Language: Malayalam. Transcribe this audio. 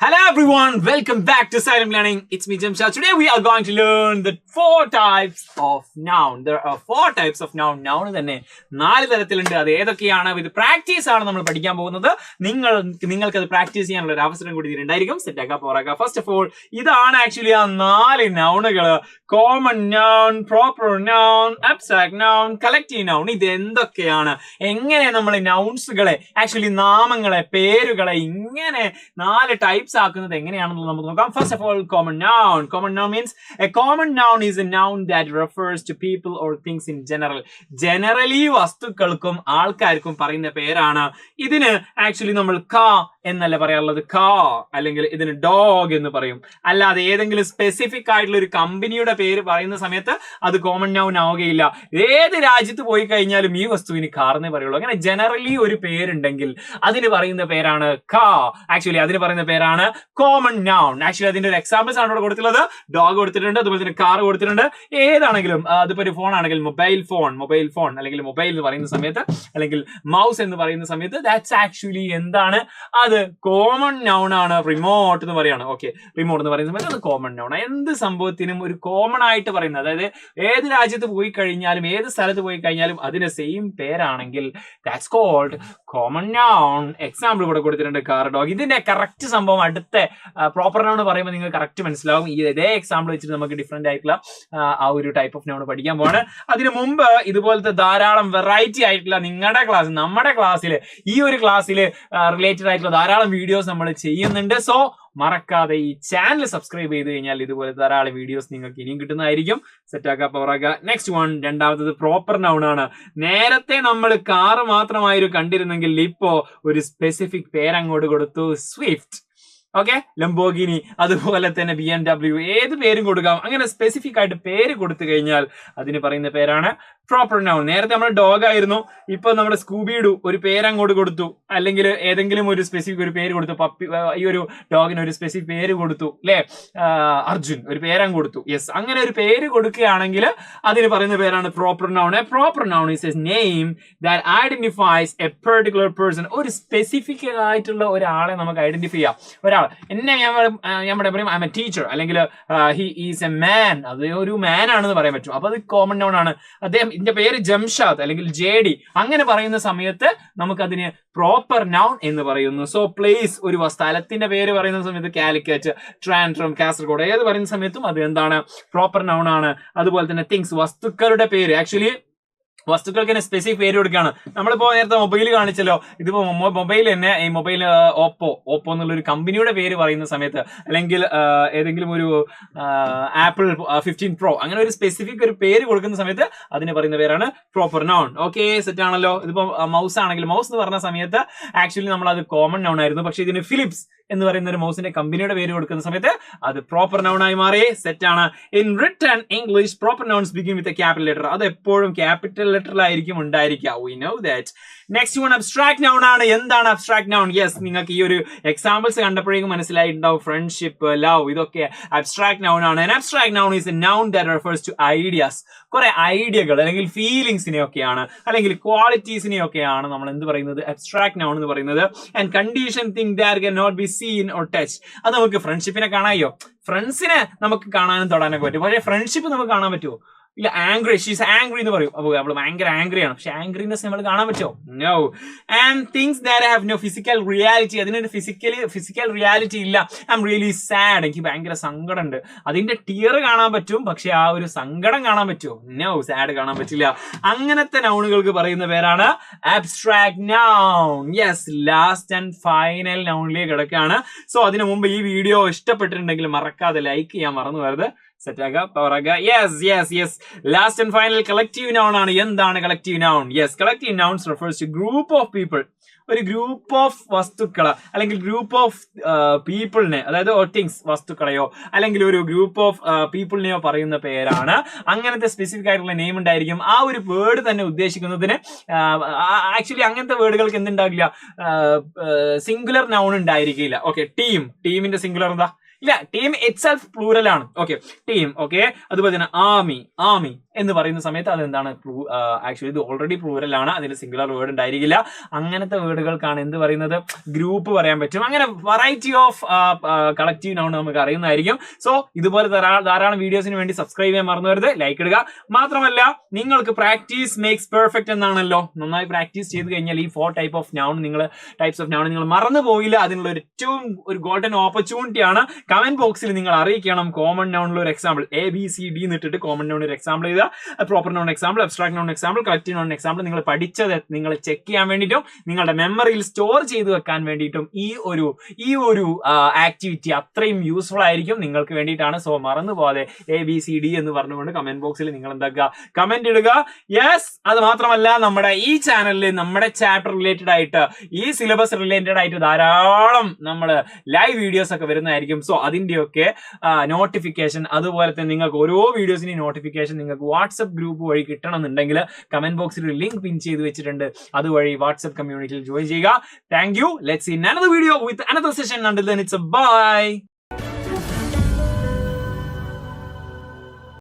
Hello everyone, welcome back to Silent Learning. It's me Jamshad. Today we are going to learn the 4 types of noun. There are 4 types of noun. Noun തന്നെ 4 തരത്തിലുണ്ട്. അത് ഏതൊക്കെയാണ്? ഇത് പ്രാക്ടീസ് ആണ് നമ്മൾ പഠിക്കാൻ പോകുന്നത്. നിങ്ങൾക്ക് അത് പ്രാക്ടീസ് ചെയ്യാനുള്ള ഒരു അവസരം കൂടി ഇതിലുണ്ടായിരിക്കും. സെറ്റ് ആക്കുക പോറാക്കുക. ഫസ്റ്റ് ഓഫ് ഓൾ ഇതാണ് ആക്ച്വലി ആ 4 നൗണുകൾ. Common noun, proper noun, abstract noun, collective noun. ഇത് എന്തൊക്കെയാണ്? എങ്ങനെ നമ്മൾ നൗൺസുകളെ ആക്ച്വലി നാമങ്ങളെ പേരുകളെ ഇങ്ങനെ 4 ടൈപ്സ് ആക്കുന്നത് എങ്ങനെയാണെന്ന് നമുക്ക് നോക്കാം. First of all common noun. Common noun means a common noun is a noun that refers to people or things in general. Generally വസ്തുക്കൾക്കും ആൾക്കാർക്കും പറയുന്ന പേരാണ്. ഇതിന് ആക്ച്വലി നമ്മൾ കാ എന്നല്ല പറയാറുള്ളത്, കാ അല്ലെങ്കിൽ ഇതിന് ഡോഗ് എന്ന് പറയും. അല്ലാതെ ഏതെങ്കിലും സ്പെസിഫിക് ആയിട്ടുള്ള ഒരു കമ്പനിയുടെ പേര് പറയുന്ന സമയത്ത് അത് കോമൺ നൗൺ ആവുകയില്ല. ഏത് രാജ്യത്ത് പോയി കഴിഞ്ഞാലും ഈ വസ്തുവിന് കാർന്നേ പറയുള്ളൂ. അങ്ങനെ ജനറലി ഒരു പേരുണ്ടെങ്കിൽ അതിന് പറയുന്ന പേരാണ് കാ. ആക്ച്വലി അതിന് പറയുന്ന പേരാണ് കോമൺ നൗൺ. ആക്ച്വലി അതിന്റെ ഒരു എക്സാമ്പിൾസ് ആണ് ഇവിടെ കൊടുത്തിട്ടുള്ളത്. ഡോഗ് കൊടുത്തിട്ടുണ്ട്, അതുപോലെ തന്നെ കാർ കൊടുത്തിട്ടുണ്ട്. ഏതാണെങ്കിലും അതിപ്പോ ഒരു ഫോൺ ആണെങ്കിൽ മൊബൈൽ ഫോൺ അല്ലെങ്കിൽ മൊബൈൽ എന്ന് പറയുന്ന സമയത്ത് അല്ലെങ്കിൽ മൗസ് എന്ന് പറയുന്ന സമയത്ത് ദാറ്റ്സ് ആക്ച്വലി എന്താണ്? അത് കോമൺ നൗൺ ആണ്. റിമോട്ട് എന്ന് പറയാണ്. ഓക്കെ, റിമോട്ട് എന്ന് പറയുന്ന സമയത്ത് അത് കോമൺ നൗൺ. എന്ത് സംഭവത്തിനും ഒരു കോമൺ ആയിട്ട് പറയുന്നത്, അതായത് ഏത് രാജ്യത്ത് പോയി കഴിഞ്ഞാലും ഏത് സ്ഥലത്ത് പോയി കഴിഞ്ഞാലും അതിന് സെയിം പേരാണെങ്കിൽ that's called common noun. Example ഇവിടെ കൊടുത്തിട്ടുണ്ട്, കാർ, ഡോഗ്. ഇതിന്റെ കറക്റ്റ് സംഭവം അടുത്ത പ്രോപ്പർ നൗൺ പറയുമ്പോൾ നിങ്ങൾക്ക് കറക്റ്റ് മനസ്സിലാവും. ഇതേ എക്സാമ്പിൾ വെച്ചിട്ട് നമുക്ക് ഡിഫറെന്റ് ആയിട്ടുള്ള ആ ഒരു ടൈപ്പ് ഓഫ് നൗൺ പഠിക്കാൻ പോവാണ്. അതിനു മുമ്പ് ഇതുപോലത്തെ ധാരാളം വെറൈറ്റി ആയിട്ടുള്ള നമ്മുടെ ക്ലാസ്സിൽ ഈ ഒരു ക്ലാസ്സിൽ റിലേറ്റഡ് ആയിട്ടുള്ള ധാരാളം വീഡിയോസ് നമ്മൾ ചെയ്യുന്നുണ്ട്. സോ മറക്കാതെ ഈ ചാനൽ സബ്സ്ക്രൈബ് ചെയ്ത് കഴിഞ്ഞാൽ ഇതുപോലെ ധാരാളം വീഡിയോസ് നിങ്ങൾക്ക് ഇനിയും കിട്ടുന്നതായിരിക്കും. സെറ്റാക്കുക പവറാക്കുക. നെക്സ്റ്റ് വൺ, രണ്ടാമത്തത് പ്രോപ്പർ നൗൺ ആണ്. നേരത്തെ നമ്മൾ കാറ് മാത്രമായിരുന്നു കണ്ടിരുന്നെങ്കിൽ ഇപ്പോ ഒരു സ്പെസിഫിക് പേരങ്ങോട്ട് കൊടുത്തു, സ്വിഫ്റ്റ്. ഓക്കെ, ലംബോഗിനി, അതുപോലെ തന്നെ BMW, ഏത് പേരും കൊടുക്കാം. അങ്ങനെ സ്പെസിഫിക് ആയിട്ട് പേര് കൊടുത്തു കഴിഞ്ഞാൽ അതിന് പറയുന്ന പേരാണ് പ്രോപ്പർ നൗൺ. നേരത്തെ നമ്മൾ ഡോഗ് ആയിരുന്നു, ഇപ്പൊ നമ്മുടെ സ്കൂബിഡു ഒരു പേരങ്ങോട്ട് കൊടുത്തു, അല്ലെങ്കിൽ ഏതെങ്കിലും ഒരു സ്പെസിഫിക് ഒരു പേര് കൊടുത്തു. പപ്പി, ഈ ഒരു ഡോഗിന് ഒരു സ്പെസിഫിക് പേര് കൊടുത്തു, അല്ലെ? അർജുൻ ഒരു പേരങ്ങ് കൊടുത്തു. യെസ്, അങ്ങനെ ഒരു പേര് കൊടുക്കുകയാണെങ്കിൽ അതിന് പറയുന്ന പേരാണ് proper noun. A proper noun is A name that identifies A particular person. ഒരു സ്പെസിഫിക് ആയിട്ടുള്ള ഒരാളെ നമുക്ക് ഐഡന്റിഫൈ ചെയ്യാം. എന്നെ ഞാൻ പറയും ഐ എം എ ടീച്ചർ, അല്ലെങ്കിൽ ഹി ഈസ് എ മാൻ, അത് ഒരു മാൻ ആണെന്ന് പറയാൻ പറ്റും. അപ്പൊ അത് കോമൺ നൗൺ ആണ്. അദ്ദേഹം ഇതിന്റെ പേര് ജംഷാദ് അല്ലെങ്കിൽ JD, അങ്ങനെ പറയുന്ന സമയത്ത് നമുക്കതിന് പ്രോപ്പർ നൗൺ എന്ന് പറയുന്നു. സോ പ്ലേസ്, ഒരു സ്ഥലത്തിന്റെ പേര് പറയുന്ന സമയത്ത് കാലിക്കറ്റ്, ട്രാൻഡ്രം, കാസർഗോഡ്, ഏത് പറയുന്ന സമയത്തും അത് എന്താണ്? പ്രോപ്പർ നൗൺ ആണ്. അതുപോലെ തന്നെ തിങ്സ്, വസ്തുക്കളുടെ പേര്. ആക്ച്വലി വസ്തുക്കൾക്ക് തന്നെ സ്പെസിഫിക് പേര് കൊടുക്കുകയാണ്. നമ്മളിപ്പോ നേരത്തെ മൊബൈൽ കാണിച്ചല്ലോ, ഇതിപ്പോ മൊബൈൽ തന്നെ ഈ മൊബൈൽ ഓപ്പോ എന്നുള്ള ഒരു കമ്പനിയുടെ പേര് പറയുന്ന സമയത്ത്, അല്ലെങ്കിൽ ഏതെങ്കിലും ഒരു ആപ്പിൾ 15 Pro, അങ്ങനെ ഒരു സ്പെസിഫിക് ഒരു പേര് കൊടുക്കുന്ന സമയത്ത് അതിന് പറയുന്ന പേരാണ് പ്രോപ്പർ നൗൺ. ഓക്കെ, സെറ്റ് ആണല്ലോ. ഇതിപ്പോ മൗസ് ആണെങ്കിൽ മൗസ് എന്ന് പറഞ്ഞ സമയത്ത് ആക്ച്വലി നമ്മൾ അത് കോമൺ നൗൺ ആയിരുന്നു. പക്ഷെ ഇതിന് ഫിലിപ്സ് എന്ന് പറയുന്ന ഒരു മൗസിന്റെ കമ്പനിയുടെ പേര് കൊടുക്കുന്ന സമയത്ത് അത് പ്രോപ്പർ നൗൺ ആയി മാറി. സെറ്റ് ആണ്. In written English proper nouns begin with a capital letter. അത് എപ്പോഴും ക്യാപിറ്റൽ ലെറ്ററിലായിരിക്കും ഉണ്ടായിരിക്കുക. We know that. Next one abstract noun ആണ്. എന്താണ് അബ്സ്ട്രാക്ട് നൗൺ? യെസ്, നിങ്ങൾക്ക് ഈ ഒരു എക്സാമ്പിൾസ് കണ്ടപ്പോഴേക്കും മനസ്സിലായിട്ടുണ്ടാവും. ഫ്രണ്ട്ഷിപ്പ്, ലവ്, ഇതൊക്കെ അബ്സ്ട്രാക്ട് നൗൺ ആണ്. An abstract noun is a noun that refers to ideas. കുറെ ഐഡിയകൾ അല്ലെങ്കിൽ ഫീലിംഗ്സിനെയൊക്കെയാണ് അല്ലെങ്കിൽ ക്വാളിറ്റീസിനെയൊക്കെയാണ് നമ്മൾ എന്ത് പറയുന്നത്? അബ്സ്ട്രാക്ട് നൗൺ എന്ന് പറയുന്നത്. And condition thing that can not be seen or touch. അത് നമുക്ക് ഫ്രണ്ട്ഷിപ്പിനെ കാണായോ? ഫ്രണ്ട്സിനെ നമുക്ക് കാണാനും തൊടാനൊക്കെ പറ്റും, പക്ഷേ ഫ്രണ്ട്ഷിപ്പ് നമുക്ക് കാണാൻ പറ്റുമോ? ഇല്ല. ആംഗ്രി, ഷീസ് ആംഗ്രി എന്ന് പറയും. അപ്പോൾ അവള് ഭയങ്കര ആംഗ്രി ആണ്, പക്ഷെ ആംഗ്രിനെസ് നമ്മൾ കാണാൻ പറ്റുമോ? No. And things that have no physical reality. അതിനൊരു ഫിസിക്കൽ റിയാലിറ്റി ഇല്ല. ഐ എം റിയലി സാഡ്, എനിക്ക് ഭയങ്കര സങ്കടം ഉണ്ട്. അതിന്റെ ടിയർ കാണാൻ പറ്റും, പക്ഷെ ആ ഒരു സങ്കടം കാണാൻ പറ്റുമോ? നോ, സാഡ് കാണാൻ പറ്റില്ല. അങ്ങനത്തെ നൗണുകൾക്ക് പറയുന്ന പേരാണ് abstract noun. Yes, last and final നൗണിലേക്ക് കിടക്കുകയാണ്. സോ അതിനു മുമ്പ് ഈ വീഡിയോ ഇഷ്ടപ്പെട്ടിട്ടുണ്ടെങ്കിൽ മറക്കാതെ ലൈക്ക് ചെയ്യാൻ മറന്നു വരുത്. സെറ്റാക്കുക, പവറാക്കുക. Yes. Last and final collective noun ആണ്. എന്താണ് collective noun? Yes, collective nouns refers to group of people. ഒരു ഗ്രൂപ്പ് ഓഫ് വസ്തുക്കളെ അല്ലെങ്കിൽ ഗ്രൂപ്പ് ഓഫ് പീപ്പിളിനെ, അതായത് തിങ്സ്, വസ്തുക്കളെയോ അല്ലെങ്കിൽ ഒരു ഗ്രൂപ്പ് ഓഫ് പീപ്പിളിനെയോ പറയുന്ന പേരാണ്. അങ്ങനത്തെ സ്പെസിഫിക് ആയിട്ടുള്ള നെയിം ഉണ്ടായിരിക്കും. ആ ഒരു വേർഡ് തന്നെ ഉദ്ദേശിക്കുന്നതിന് ആക്ച്വലി അങ്ങനത്തെ വേർഡുകൾക്ക് എന്തുണ്ടാകില്ല? സിംഗുലർ നൗൺ ഉണ്ടായിരിക്കില്ല. ഓക്കെ, ടീമിന്റെ സിംഗുലർ എന്താ? ഇല്ല, ടീം ഇറ്റ്സെൽഫ് പ്ലൂറൽ ആണ്. Okay, team. ഓക്കെ, അതുപോലെ തന്നെ ആർമി. എന്ന് പറയുന്ന സമയത്ത് അതെന്താണ് ആക്ച്വലി ഇത് ഓൾറെഡി പ്ലൂറൽ ആണ്, അതിന് സിംഗുലർ വേർഡ് ഉണ്ടായിരിക്കില്ല. അങ്ങനത്തെ വേർഡുകൾക്കാണ് എന്ത് പറയുന്നത്, ഗ്രൂപ്പ് പറയാൻ പറ്റും. അങ്ങനെ വെറൈറ്റി ഓഫ് കളക്റ്റീവ് നൗൺ നമുക്ക് അറിയുന്നതായിരിക്കും. സോ ഇതുപോലെ ധാരാളം വീഡിയോസിന് വേണ്ടി സബ്സ്ക്രൈബ് ചെയ്യാൻ മറന്നുവരുത്, ലൈക്ക് ഇടുക. മാത്രമല്ല നിങ്ങൾക്ക് പ്രാക്ടീസ് മേക്സ് പെർഫെക്റ്റ് എന്നാണല്ലോ. നന്നായി പ്രാക്ടീസ് ചെയ്ത് കഴിഞ്ഞാൽ ഈ 4 ടൈപ്സ് ഓഫ് നൗൺ നിങ്ങൾ മറന്നു പോയില്ല. അതിനുള്ള ഏറ്റവും ഒരു ഗോൾഡൻ ഓപ്പർച്യൂണിറ്റി ആണ്. കമന്റ് ബോക്സിൽ നിങ്ങൾ അറിയിക്കണം കോമൺ നൗണിൽ ഒരു എക്സാമ്പിൾ ABCD എന്നിട്ടിട്ട് കോമൺ നൗൺ ഒരു എക്സാമ്പിൾ ചെയ്ത proper noun example, abstract noun example, collective noun example നിങ്ങൾ പഠിച്ചത് നിങ്ങൾ ചെക്ക് ചെയ്യാൻ വേണ്ടിയിട്ടും നിങ്ങളുടെ മെമ്മറിയിൽ സ്റ്റോർ ചെയ്ത് വെക്കാൻ വേണ്ടിയിട്ടും ഈ ഒരു ആക്ടിവിറ്റി അത്രയും യൂസ്ഫുൾ ആയിരിക്കും നിങ്ങൾക്ക് വേണ്ടിയിട്ടാണ്. സോ മറന്നു പോകാതെ ABCD എന്ന് പറഞ്ഞുകൊണ്ട് കമന്റ് ബോക്സിൽ നിങ്ങൾ എന്താക്കുക, കമന്റ് ഇടുക. യെസ്, അത് മാത്രമല്ല നമ്മുടെ ഈ ചാനലിൽ നമ്മുടെ ചാപ്റ്റർ റിലേറ്റഡ് ആയിട്ട് ഈ സിലബസ് റിലേറ്റഡ് ആയിട്ട് ധാരാളം നമ്മൾ ലൈവ് വീഡിയോസ് ഒക്കെ വരുന്നതായിരിക്കും. സോ അതിന്റെയൊക്കെ നോട്ടിഫിക്കേഷൻ, അതുപോലെ തന്നെ നിങ്ങൾക്ക് ഓരോ വീഡിയോസിന്റെയും നോട്ടിഫിക്കേഷൻ നിങ്ങൾക്ക് വാട്സ്ആപ്പ് ഗ്രൂപ്പ് വഴി കിട്ടണമെന്നുണ്ടെങ്കിൽ കമന്റ് ബോക്സിൽ ഒരു ലിങ്ക് പിൻ ചെയ്ത് വെച്ചിട്ടുണ്ട്. അതുവഴി വാട്സ്ആപ്പ് കമ്മ്യൂണിറ്റിയിൽ ജോയിൻ ചെയ്യുക. Thank you. Let's see another video with another session. Until then, it's a bye.